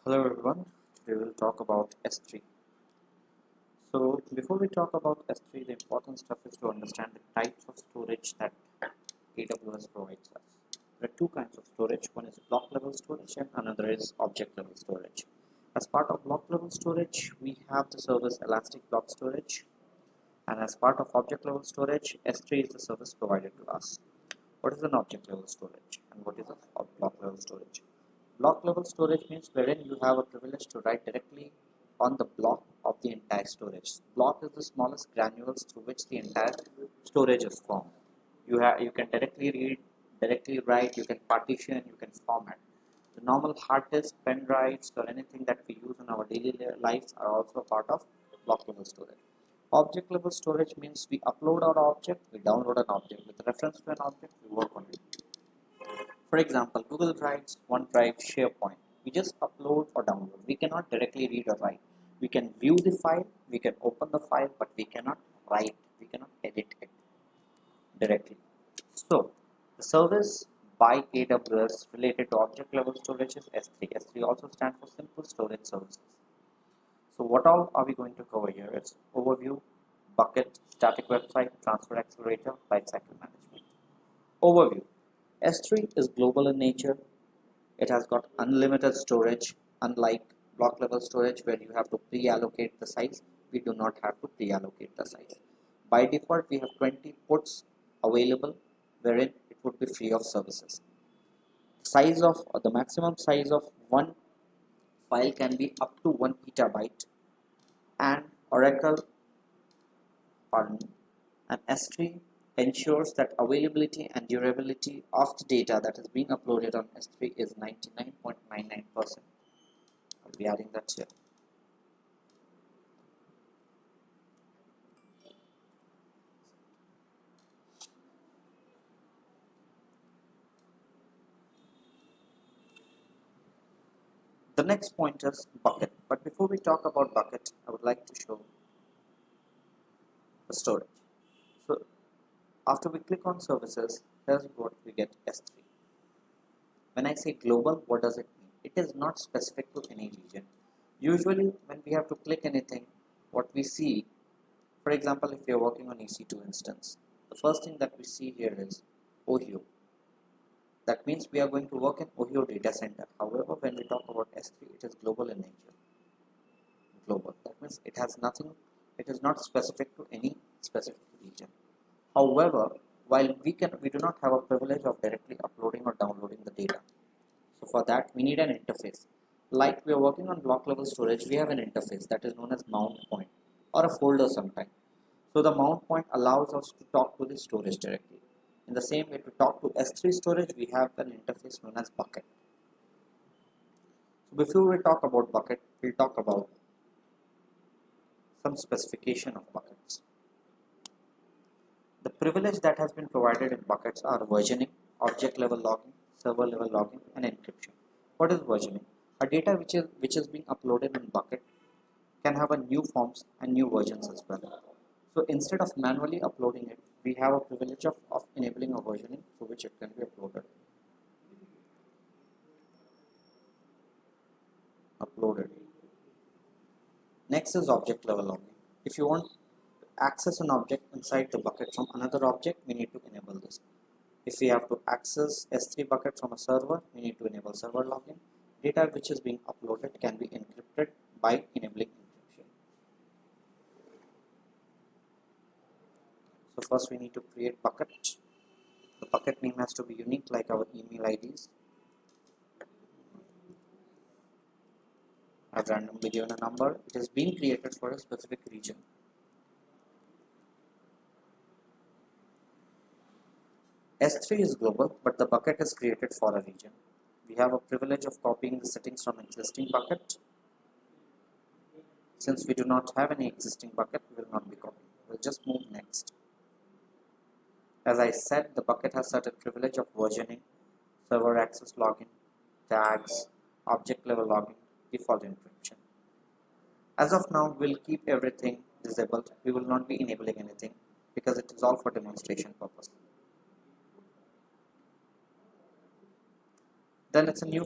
Hello everyone, we will talk about S3. So before we talk about S3, the important stuff is to understand the types of storage that AWS provides us. There are two kinds of storage, one is block level storage and another is object level storage. As part of block level storage, we have the service Elastic Block Storage, and as part of object level storage, S3 is the service provided to us. What is an object level storage and what is a block level storage? Block level storage means wherein you have a privilege to write directly on the block of the entire storage. Block is the smallest granules through which the entire storage is formed. You can directly read, directly write, you can partition, you can format. The normal hard disk, pen drives, or anything that we use in our daily lives are also a part of block level storage. Object level storage means we upload our object, we download an object. With reference to an object, we work on it. For example, Google Drives, OneDrive, SharePoint. We just upload or download. We cannot directly read or write. We can view the file, we can open the file, but we cannot write, we cannot edit it directly. So, the service by AWS related to object level storage is S3. S3 also stands for Simple Storage Services. So what all are we going to cover here? It's overview, bucket, static website, transfer accelerator, lifecycle management. Overview. S3 is global in nature. It has got unlimited storage, unlike block level storage where you have to pre-allocate the size. We do not have to pre-allocate the size. By default, we have 20 puts available wherein it would be free of services. Size of the maximum size of one file can be up to 1 petabyte, and and S3 ensures that availability and durability of the data that is being uploaded on S3 is 99.99%. I'll be adding that here. The next point is bucket. But before we talk about bucket, I would like to show the storage. So after we click on services, here's what we get S3. When I say global, what does it mean? It is not specific to any region. Usually when we have to click anything, what we see, for example, if we are working on EC2 instance, the first thing that we see here is Ohio. That means we are going to work in Ohio data center. However, when we talk about S3, it is global in nature. Global. That means it has nothing, it is not specific to any specific region. However, while we do not have a privilege of directly uploading or downloading the data. So for that, we need an interface. Like we are working on block level storage, we have an interface that is known as mount point or a folder sometime. So the mount point allows us to talk to the storage directly. In the same way, to talk to S3 storage, we have an interface known as bucket. So before we talk about bucket, we'll talk about some specification of buckets. The privilege that has been provided in buckets are versioning, object level logging, server level logging, and encryption. What is versioning? A data which is being uploaded in bucket can have a new forms and new versions as well. So instead of manually uploading it, we have a privilege of enabling a versioning through which it can be uploaded. Next is object level logging. If you want to access an object inside the bucket from another object, we need to enable this. If we have to access S3 bucket from a server, we need to enable server login. Data which is being uploaded can be encrypted by enabling encryption. So first we need to create bucket. The bucket name has to be unique like our email IDs. I've randomly given a number. It is being created for a specific region. S3 is global, but the bucket is created for a region. We have a privilege of copying the settings from existing bucket. Since we do not have any existing bucket, we will not be copying. We'll just move next. As I said, the bucket has certain privilege of versioning, server access login, tags, object level login, default encryption. As of now, we'll keep everything disabled. We will not be enabling anything because it is all for demonstration purpose. Then it's a new